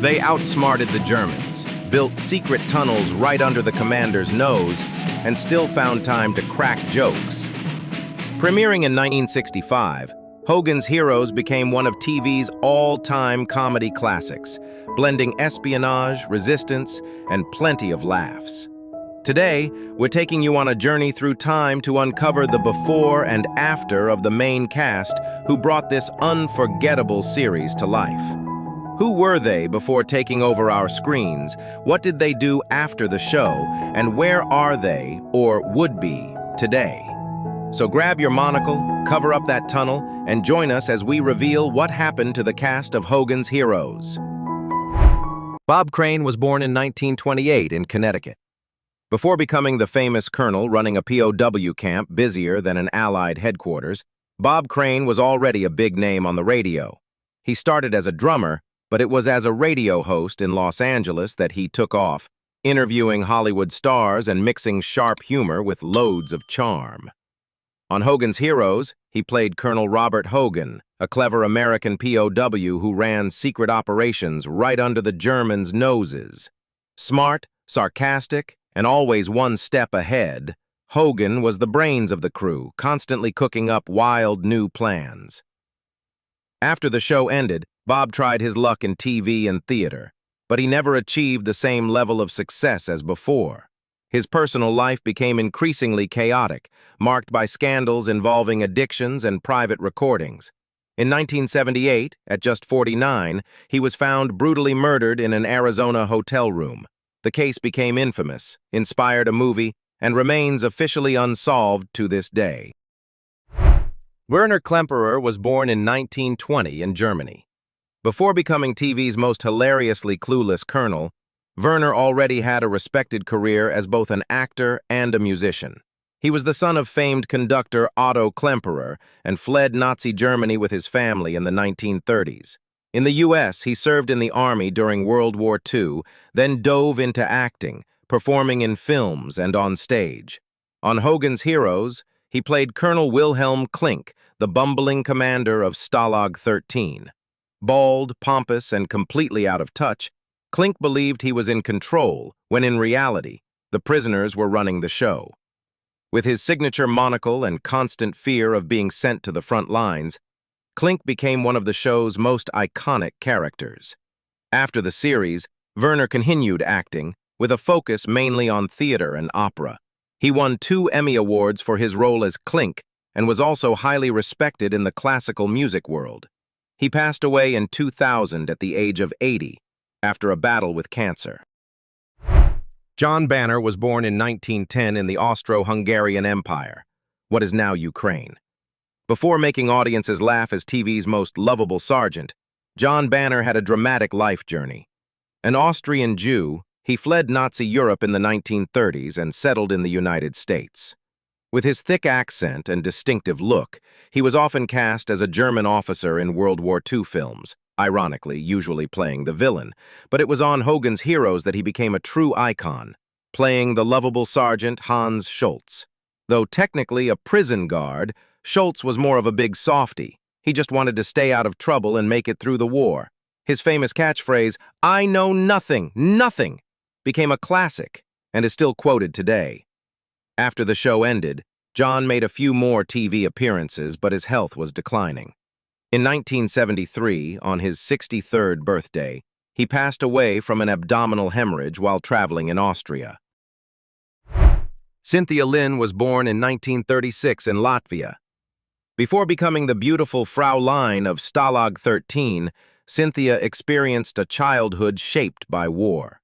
They outsmarted the Germans, built secret tunnels right under the commander's nose, and still found time to crack jokes. Premiering in 1965, Hogan's Heroes became one of TV's all-time comedy classics, blending espionage, resistance, and plenty of laughs. Today, we're taking you on a journey through time to uncover the before and after of the main cast who brought this unforgettable series to life. Who were they before taking over our screens? What did they do after the show? And where are they, or would be, today? So grab your monocle, cover up that tunnel, and join us as we reveal what happened to the cast of Hogan's Heroes. Bob Crane was born in 1928 in Connecticut. Before becoming the famous colonel running a POW camp busier than an Allied headquarters, Bob Crane was already a big name on the radio. He started as a drummer, but it was as a radio host in Los Angeles that he took off, interviewing Hollywood stars and mixing sharp humor with loads of charm. On Hogan's Heroes, he played Colonel Robert Hogan, a clever American POW who ran secret operations right under the Germans' noses. Smart, sarcastic, and always one step ahead, Hogan was the brains of the crew, constantly cooking up wild new plans. After the show ended, Bob tried his luck in TV and theater, but he never achieved the same level of success as before. His personal life became increasingly chaotic, marked by scandals involving addictions and private recordings. In 1978, at just 49, he was found brutally murdered in an Arizona hotel room. The case became infamous, inspired a movie, and remains officially unsolved to this day. Werner Klemperer was born in 1920 in Germany. Before becoming TV's most hilariously clueless colonel, Werner already had a respected career as both an actor and a musician. He was the son of famed conductor Otto Klemperer and fled Nazi Germany with his family in the 1930s. In the U.S., he served in the Army during World War II, then dove into acting, performing in films and on stage. On Hogan's Heroes, he played Colonel Wilhelm Clink, the bumbling commander of Stalag 13. Bald, pompous, and completely out of touch, Clink believed he was in control, when in reality, the prisoners were running the show. With his signature monocle and constant fear of being sent to the front lines, Clink became one of the show's most iconic characters. After the series, Werner continued acting, with a focus mainly on theater and opera. He won 2 Emmy Awards for his role as Clink and was also highly respected in the classical music world. He passed away in 2000 at the age of 80, after a battle with cancer. John Banner was born in 1910 in the Austro-Hungarian Empire, what is now Ukraine. Before making audiences laugh as TV's most lovable sergeant, John Banner had a dramatic life journey. An Austrian Jew, he fled Nazi Europe in the 1930s and settled in the United States. With his thick accent and distinctive look, he was often cast as a German officer in World War II films, ironically, usually playing the villain, but it was on Hogan's Heroes that he became a true icon, playing the lovable Sergeant Hans Schultz. Though technically a prison guard, Schultz was more of a big softy. He just wanted to stay out of trouble and make it through the war. His famous catchphrase, "I know nothing, nothing," became a classic and is still quoted today. After the show ended, John made a few more TV appearances, but his health was declining. In 1973, on his 63rd birthday, he passed away from an abdominal hemorrhage while traveling in Austria. Cynthia Lynn was born in 1936 in Latvia. Before becoming the beautiful Fraulein of Stalag 13, Cynthia experienced a childhood shaped by war.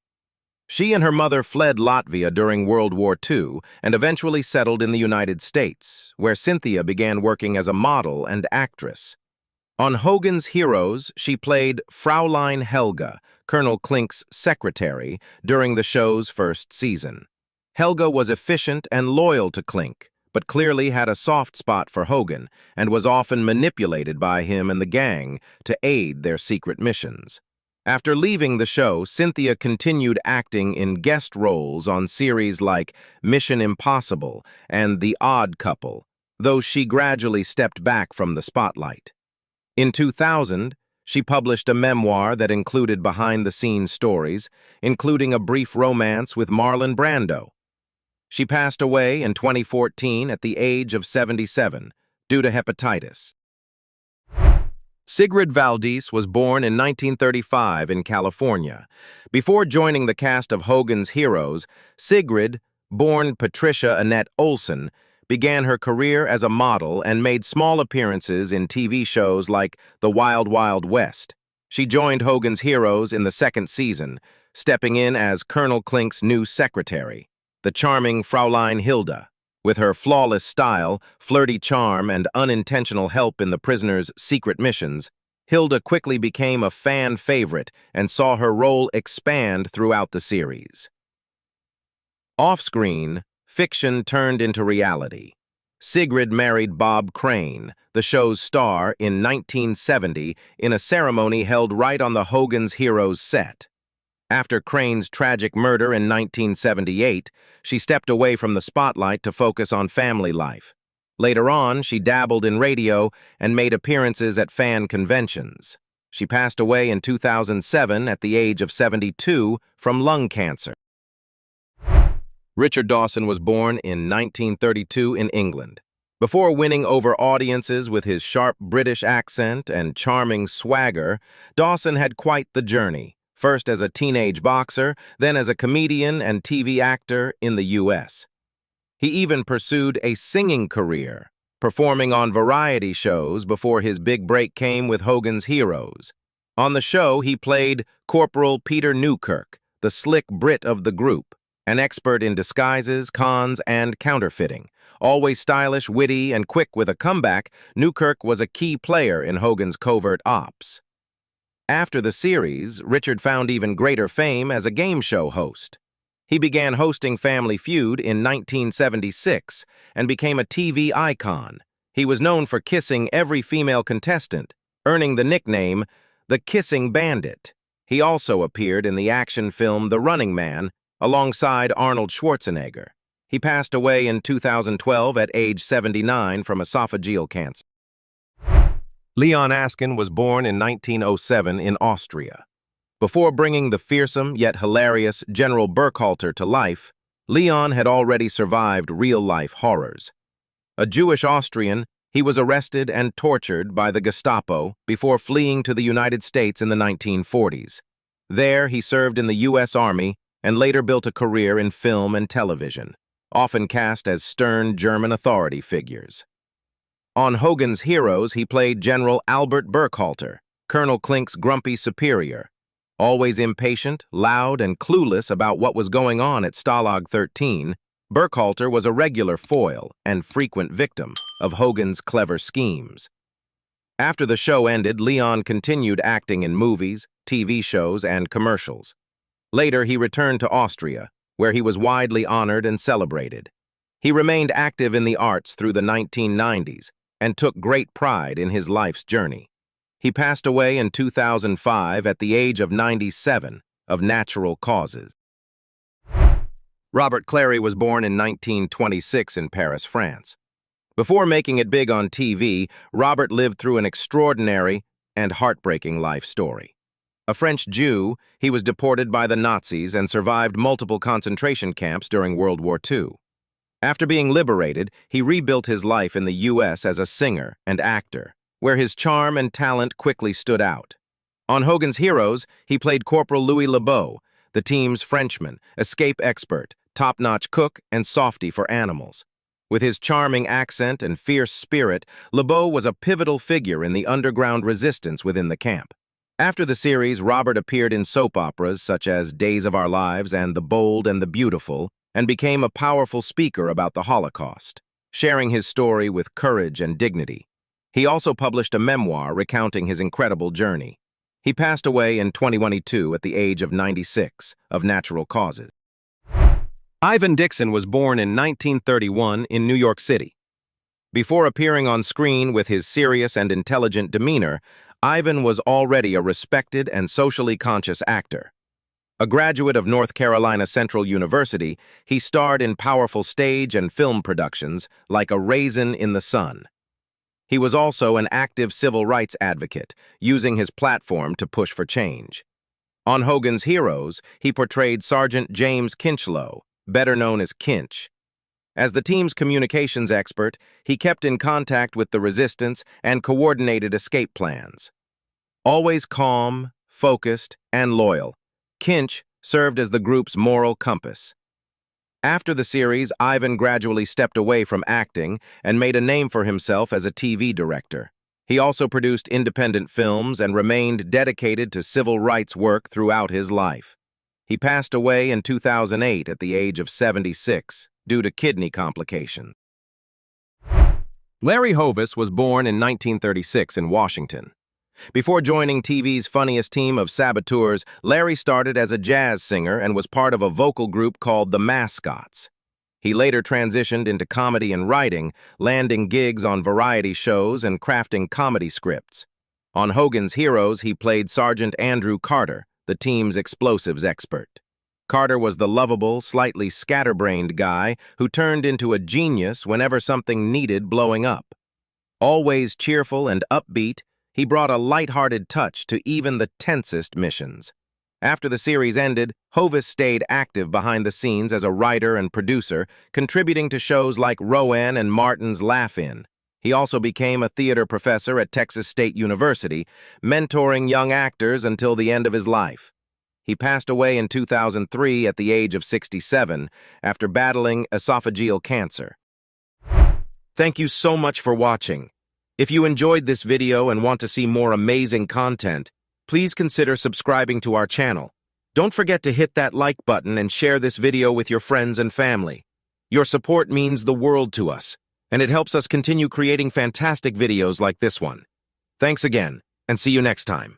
She and her mother fled Latvia during World War II and eventually settled in the United States, where Cynthia began working as a model and actress. On Hogan's Heroes, she played Fraulein Helga, Colonel Clink's secretary, during the show's first season. Helga was efficient and loyal to Clink, but clearly had a soft spot for Hogan and was often manipulated by him and the gang to aid their secret missions. After leaving the show, Cynthia continued acting in guest roles on series like Mission Impossible and The Odd Couple, though she gradually stepped back from the spotlight. In 2000, She published a memoir that included behind-the-scenes stories, including a brief romance with Marlon Brando. She passed away in 2014 at the age of 77 due to hepatitis. Sigrid Valdis was born in 1935 in California. Before joining the cast of Hogan's Heroes, Sigrid, born Patricia Annette Olsen, began her career as a model and made small appearances in TV shows like The Wild Wild West. She joined Hogan's Heroes in the second season, stepping in as Colonel Clink's new secretary, the charming Fraulein Hilda. With her flawless style, flirty charm, and unintentional help in the prisoner's secret missions, Hilda quickly became a fan favorite and saw her role expand throughout the series. Off-screen, fiction turned into reality. Sigrid married Bob Crane, the show's star, in 1970 in a ceremony held right on the Hogan's Heroes set. After Crane's tragic murder in 1978, she stepped away from the spotlight to focus on family life. Later on, she dabbled in radio and made appearances at fan conventions. She passed away in 2007 at the age of 72 from lung cancer. Richard Dawson was born in 1932 in England. Before winning over audiences with his sharp British accent and charming swagger, Dawson had quite the journey. First as a teenage boxer, then as a comedian and TV actor in the U.S. He even pursued a singing career, performing on variety shows before his big break came with Hogan's Heroes. On the show, he played Corporal Peter Newkirk, the slick Brit of the group, an expert in disguises, cons, and counterfeiting. Always stylish, witty, and quick with a comeback, Newkirk was a key player in Hogan's covert ops. After the series, Richard found even greater fame as a game show host. He began hosting Family Feud in 1976 and became a TV icon. He was known for kissing every female contestant, earning the nickname the Kissing Bandit. He also appeared in the action film The Running Man alongside Arnold Schwarzenegger. He passed away in 2012 at age 79 from esophageal cancer. Leon Askin was born in 1907 in Austria. Before bringing the fearsome yet hilarious General Burkhalter to life, Leon had already survived real-life horrors. A Jewish Austrian, he was arrested and tortured by the Gestapo before fleeing to the United States in the 1940s. There, he served in the U.S. Army and later built a career in film and television, often cast as stern German authority figures. On Hogan's Heroes, he played General Albert Burkhalter, Colonel Clink's grumpy superior. Always impatient, loud, and clueless about what was going on at Stalag 13, Burkhalter was a regular foil and frequent victim of Hogan's clever schemes. After the show ended, Leon continued acting in movies, TV shows, and commercials. Later, he returned to Austria, where he was widely honored and celebrated. He remained active in the arts through the 1990s, and took great pride in his life's journey. He passed away in 2005 at the age of 97 of natural causes. Robert Clary was born in 1926 in Paris, France. Before making it big on TV, Robert lived through an extraordinary and heartbreaking life story. A French Jew, he was deported by the Nazis and survived multiple concentration camps during World War II. After being liberated, he rebuilt his life in the U.S. as a singer and actor, where his charm and talent quickly stood out. On Hogan's Heroes, he played Corporal Louis Lebeau, the team's Frenchman, escape expert, top-notch cook, and softy for animals. With his charming accent and fierce spirit, Lebeau was a pivotal figure in the underground resistance within the camp. After the series, Robert appeared in soap operas such as Days of Our Lives and The Bold and the Beautiful, and became a powerful speaker about the Holocaust, sharing his story with courage and dignity. He also published a memoir recounting his incredible journey. He passed away in 2022 at the age of 96 of natural causes. Ivan Dixon was born in 1931 in New York City. Before appearing on screen with his serious and intelligent demeanor, Ivan was already a respected and socially conscious actor. A graduate of North Carolina Central University, he starred in powerful stage and film productions like A Raisin in the Sun. He was also an active civil rights advocate, using his platform to push for change. On Hogan's Heroes, he portrayed Sergeant James Kinchlow, better known as Kinch. As the team's communications expert, he kept in contact with the resistance and coordinated escape plans. Always calm, focused, and loyal, Kinch served as the group's moral compass. After the series, Ivan gradually stepped away from acting and made a name for himself as a TV director. He also produced independent films and remained dedicated to civil rights work throughout his life. He passed away in 2008 at the age of 76 due to kidney complications. Larry Hovis was born in 1936 in Washington. Before joining TV's funniest team of saboteurs, Larry started as a jazz singer and was part of a vocal group called the Mascots. He later transitioned into comedy and writing, landing gigs on variety shows and crafting comedy scripts. On Hogan's Heroes, he played Sergeant Andrew Carter, the team's explosives expert. Carter was the lovable, slightly scatterbrained guy who turned into a genius whenever something needed blowing up. Always cheerful and upbeat, he brought a light-hearted touch to even the tensest missions. After the series ended, Hovis stayed active behind the scenes as a writer and producer, contributing to shows like Rowan and Martin's Laugh-In. He also became a theater professor at Texas State University, mentoring young actors until the end of his life. He passed away in 2003 at the age of 67 after battling esophageal cancer. Thank you so much for watching. If you enjoyed this video and want to see more amazing content, please consider subscribing to our channel. Don't forget to hit that like button and share this video with your friends and family. Your support means the world to us, and it helps us continue creating fantastic videos like this one. Thanks again, and see you next time.